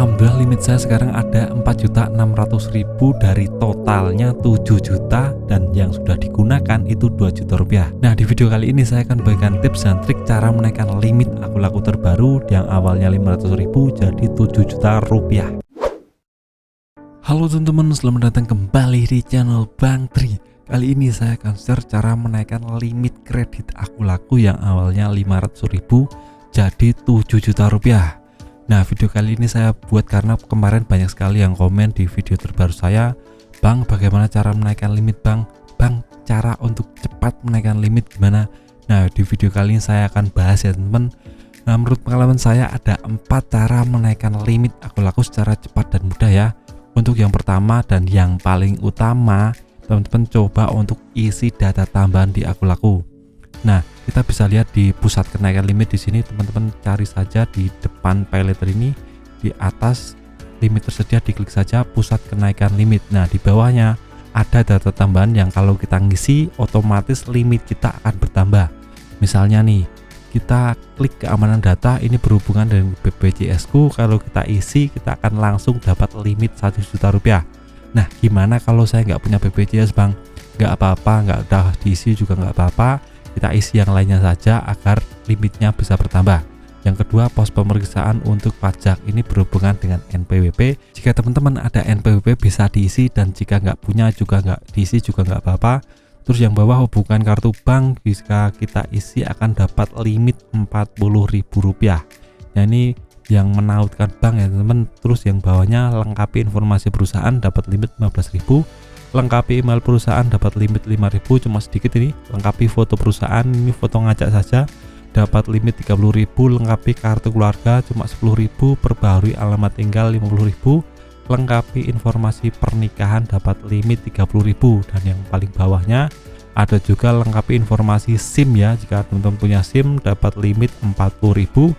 Alhamdulillah limit saya sekarang ada 4.600.000 dari totalnya 7 juta, dan yang sudah digunakan itu 2 juta rupiah. Nah, di video kali ini saya akan bagikan tips dan trik cara menaikkan limit akun laku terbaru yang awalnya 500.000 jadi 7 juta rupiah. Halo teman-teman, selamat datang kembali di channel Bang Tri. Kali ini saya akan share cara menaikkan limit kredit akun laku yang awalnya 500.000 jadi 7 juta rupiah. Nah, video kali ini saya buat karena kemarin banyak sekali yang komen di video terbaru saya, Bang, bagaimana cara menaikkan limit Bang? Bang, cara untuk cepat menaikkan limit gimana? Nah, di video kali ini saya akan bahas ya teman-teman. Nah, menurut pengalaman saya ada 4 cara menaikkan limit akun laku secara cepat dan mudah ya. Untuk yang pertama dan yang paling utama, teman-teman coba untuk isi data tambahan di akun laku. Nah, kita bisa lihat di pusat kenaikan limit di sini, teman-teman cari saja di depan pay letter ini, di atas limit tersedia diklik saja pusat kenaikan limit. Nah, di bawahnya ada data tambahan yang kalau kita ngisi otomatis limit kita akan bertambah. Misalnya nih, kita klik keamanan data, ini berhubungan dengan BPJS ku, kalau kita isi kita akan langsung dapat limit 1 juta rupiah. Nah, gimana kalau saya nggak punya BPJS Bang? Nggak apa-apa, nggak udah diisi juga nggak apa-apa, kita isi yang lainnya saja agar limitnya bisa bertambah. Yang kedua, pos pemeriksaan untuk pajak, ini berhubungan dengan NPWP. Jika teman-teman ada NPWP bisa diisi, dan jika nggak punya juga nggak diisi juga nggak apa-apa. Terus yang bawah hubungan kartu bank, jika kita isi akan dapat limit 40.000 rupiah. Nah, ini yang menautkan bank ya teman-teman. Terus yang bawahnya lengkapi informasi perusahaan dapat limit 15.000. Lengkapi email perusahaan dapat limit 5.000, cuma sedikit ini. Lengkapi foto perusahaan, ini foto ngajak saja, dapat limit 30.000. Lengkapi kartu keluarga cuma 10.000. Perbaharui alamat tinggal 50.000. Lengkapi informasi pernikahan dapat limit 30.000. Dan yang paling bawahnya ada juga lengkapi informasi SIM ya, jika teman-teman punya SIM dapat limit 40.000.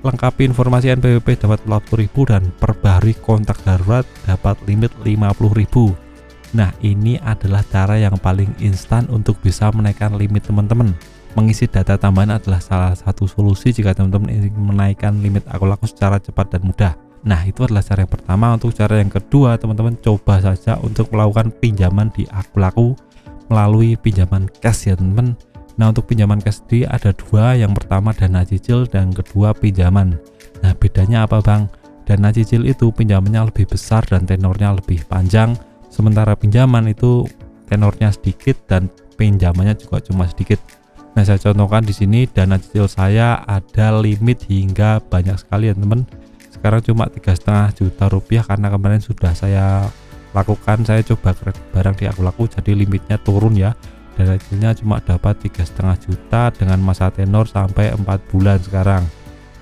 Lengkapi informasi NPWP dapat 40.000, dan perbaharui kontak darurat dapat limit 50.000. Nah, ini adalah cara yang paling instan untuk bisa menaikkan limit teman-teman. Mengisi data tambahan adalah salah satu solusi jika teman-teman ingin menaikkan limit akun laku secara cepat dan mudah. Nah, itu adalah cara yang pertama. Untuk cara yang kedua, teman-teman coba saja untuk melakukan pinjaman di akun laku melalui pinjaman cash ya teman-teman. Nah, untuk pinjaman cash di ada dua, yang pertama dana cicil dan kedua pinjaman. Nah, bedanya apa Bang? Dana cicil itu pinjamannya lebih besar dan tenornya lebih panjang, sementara pinjaman itu tenornya sedikit dan pinjamannya juga cuma sedikit. Nah, saya contohkan di sini dana cicil saya ada limit hingga banyak sekali ya teman. Sekarang cuma 3,5 juta rupiah karena kemarin sudah saya lakukan, saya coba kredit barang di akun laku jadi limitnya turun ya. Dana cicilnya cuma dapat 3,5 juta dengan masa tenor sampai 4 bulan sekarang.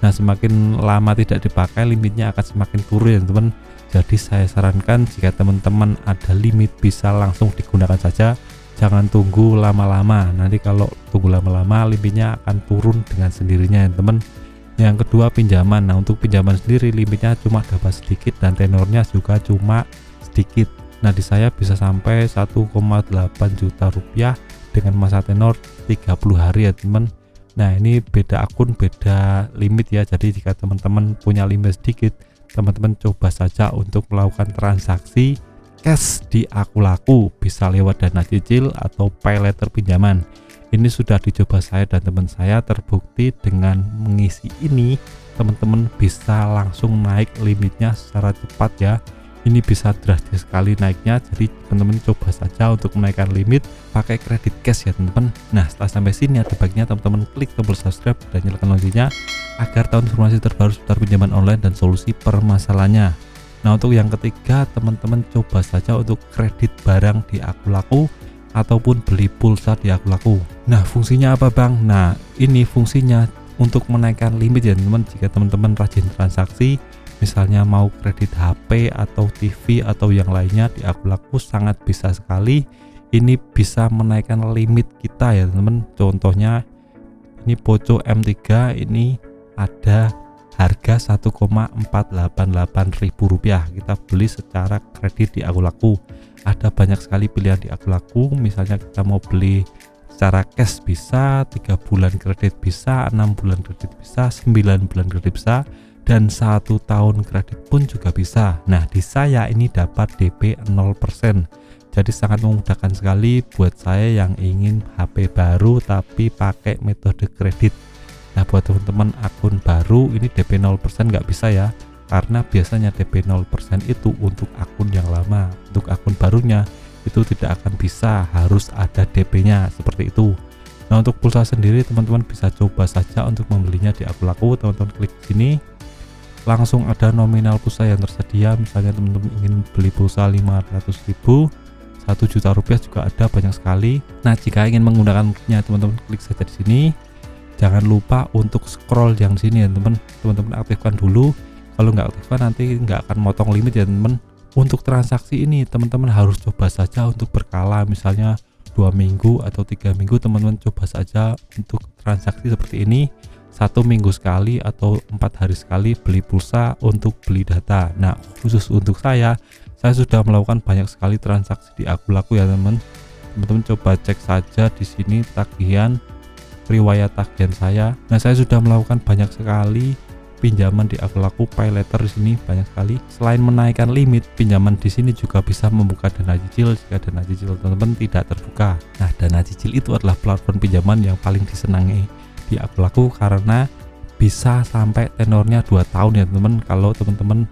Nah, semakin lama tidak dipakai limitnya akan semakin turun ya teman. Jadi saya sarankan jika teman-teman ada limit bisa langsung digunakan saja, jangan tunggu lama-lama. Nanti kalau tunggu lama-lama limitnya akan turun dengan sendirinya ya teman. Yang kedua pinjaman. Nah, untuk pinjaman sendiri limitnya cuma dapat sedikit dan tenornya juga cuma sedikit. Nah, di saya bisa sampai 1,8 juta rupiah dengan masa tenor 30 hari ya teman. Nah, ini beda akun beda limit ya. Jadi jika teman-teman punya limit sedikit, teman-teman coba saja untuk melakukan transaksi cash di akun laku, bisa lewat dana cicil atau pay letter pinjaman. Ini sudah dicoba saya dan teman saya, terbukti dengan mengisi ini teman-teman bisa langsung naik limitnya secara cepat ya. Ini bisa drastis sekali naiknya, jadi teman-teman coba saja untuk menaikkan limit pakai kredit cash ya teman-teman. Nah, setelah sampai sini ada baiknya teman-teman klik tombol subscribe dan nyalakan loncengnya agar tahu informasi terbaru seputar pinjaman online dan solusi permasalahannya. Nah, untuk yang ketiga, teman-teman coba saja untuk kredit barang di akun laku ataupun beli pulsa di akun laku. Nah, fungsinya apa Bang? Nah, ini fungsinya untuk menaikkan limit ya teman-teman. Jika teman-teman rajin transaksi, misalnya mau kredit HP atau TV atau yang lainnya di akun laku, sangat bisa sekali. Ini bisa menaikkan limit kita ya teman-teman. Contohnya ini Poco M3, ini ada harga 1,488.000 rupiah. Kita beli secara kredit di akun laku. Ada banyak sekali pilihan di akun laku. Misalnya kita mau beli secara cash bisa, 3 bulan kredit bisa, 6 bulan kredit bisa, 9 bulan kredit bisa, dan 1 tahun kredit pun juga bisa. Nah di saya ini dapat DP 0%, jadi sangat memudahkan sekali buat saya yang ingin HP baru tapi pakai metode kredit. Nah buat teman-teman akun baru ini DP 0% nggak bisa ya, karena biasanya DP 0% itu untuk akun yang lama. Untuk akun barunya itu tidak akan bisa, harus ada DP-nya seperti itu. Nah untuk pulsa sendiri teman-teman bisa coba saja untuk membelinya di Aku Laku. Teman-teman klik sini, langsung ada nominal pulsa yang tersedia. Misalnya teman-teman ingin beli pulsa 500.000, 1 juta rupiah juga ada, banyak sekali. Nah jika ingin menggunakannya teman-teman klik saja di sini. Jangan lupa untuk scroll yang sini ya teman-teman aktifkan dulu. Kalau nggak aktifkan nanti nggak akan motong limit ya teman-teman. Untuk transaksi ini teman-teman harus coba saja untuk berkala, misalnya 2 minggu atau 3 minggu teman-teman coba saja untuk transaksi seperti ini. 1 minggu sekali atau 4 hari sekali beli pulsa untuk beli data. Nah khusus untuk saya sudah melakukan banyak sekali transaksi di Aku Laku ya teman-teman. Coba cek saja di sini tagihan, riwayat tagihan saya. Nah saya sudah melakukan banyak sekali pinjaman di Aku Laku, pay letter di sini banyak sekali. Selain menaikkan limit, pinjaman di sini juga bisa membuka dana cicil jika dana cicil teman-teman tidak terbuka. Nah dana cicil itu adalah platform pinjaman yang paling disenangi di Aku Laku karena bisa sampai tenornya 2 tahun ya teman-teman kalau teman-teman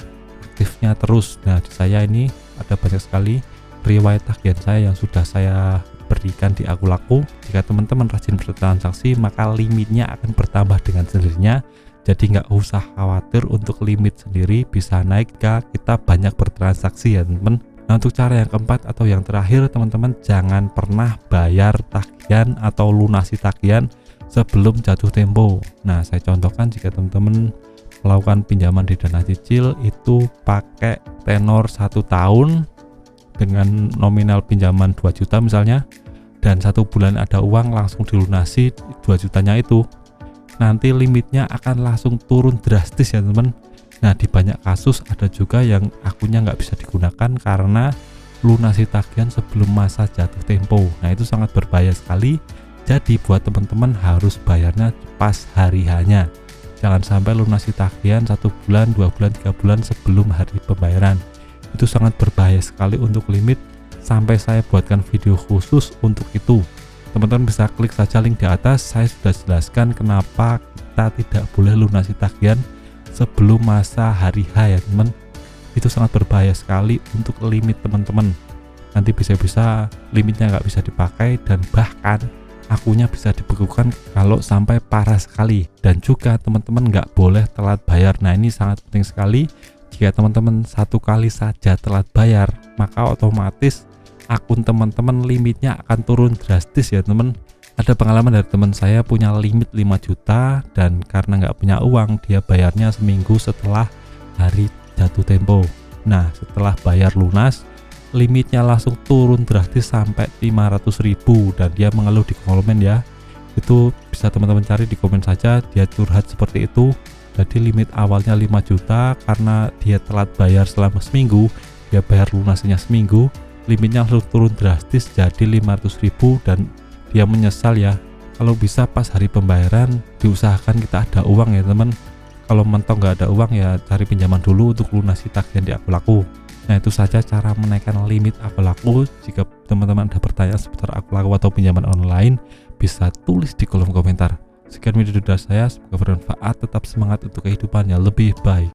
aktifnya terus. Nah di saya ini ada banyak sekali riwayat tagihan saya yang sudah saya berikan di Aku Laku. Jika teman-teman rajin bertransaksi maka limitnya akan bertambah dengan sendirinya. Jadi nggak usah khawatir untuk limit sendiri, bisa naik jika kita banyak bertransaksi ya teman-teman. Nah untuk cara yang keempat atau yang terakhir teman-teman, jangan pernah bayar tagihan atau lunasi tagihan sebelum jatuh tempo. Nah saya contohkan, jika teman-teman melakukan pinjaman di dana cicil itu pakai tenor 1 tahun dengan nominal pinjaman 2 juta misalnya, dan 1 bulan ada uang langsung dilunasi 2 jutanya itu, nanti limitnya akan langsung turun drastis ya teman. Nah di banyak kasus ada juga yang akunnya nggak bisa digunakan karena lunasi tagihan sebelum masa jatuh tempo. Nah itu sangat berbahaya sekali. Jadi buat teman-teman harus bayarnya pas hari hanya. Jangan sampai lunasi tagihan 1 bulan, 2 bulan, 3 bulan sebelum hari pembayaran. Itu sangat berbahaya sekali untuk limit, sampai saya buatkan video khusus untuk itu. Teman-teman bisa klik saja link di atas, saya sudah jelaskan kenapa kita tidak boleh lunasi tagihan sebelum masa hari H ya teman. Itu sangat berbahaya sekali untuk limit teman-teman. Nanti bisa-bisa limitnya nggak bisa dipakai dan bahkan akunnya bisa dibekukan kalau sampai parah sekali. Dan juga teman-teman nggak boleh telat bayar. Nah ini sangat penting sekali. Jika teman-teman 1 kali saja telat bayar maka otomatis akun teman-teman limitnya akan turun drastis ya teman. Ada pengalaman dari teman saya punya limit 5 juta dan karena nggak punya uang dia bayarnya seminggu setelah hari jatuh tempo. Nah setelah bayar lunas limitnya langsung turun drastis sampai 500.000 dan dia mengeluh di komen ya. Itu bisa teman-teman cari di komen saja, dia curhat seperti itu. Jadi limit awalnya 5 juta karena dia telat bayar selama seminggu, dia bayar lunasinya seminggu, limitnya langsung turun drastis jadi 500.000 dan dia menyesal ya. Kalau bisa pas hari pembayaran diusahakan kita ada uang ya teman. Kalau mentok nggak ada uang ya cari pinjaman dulu untuk lunasi tagihan di Aku Laku. Nah itu saja cara menaikkan limit Aku Laku. Jika teman-teman ada pertanyaan seputar Aku Laku atau pinjaman online bisa tulis di kolom komentar. Sekian video dari saya, semoga bermanfaat, tetap semangat untuk kehidupan yang lebih baik.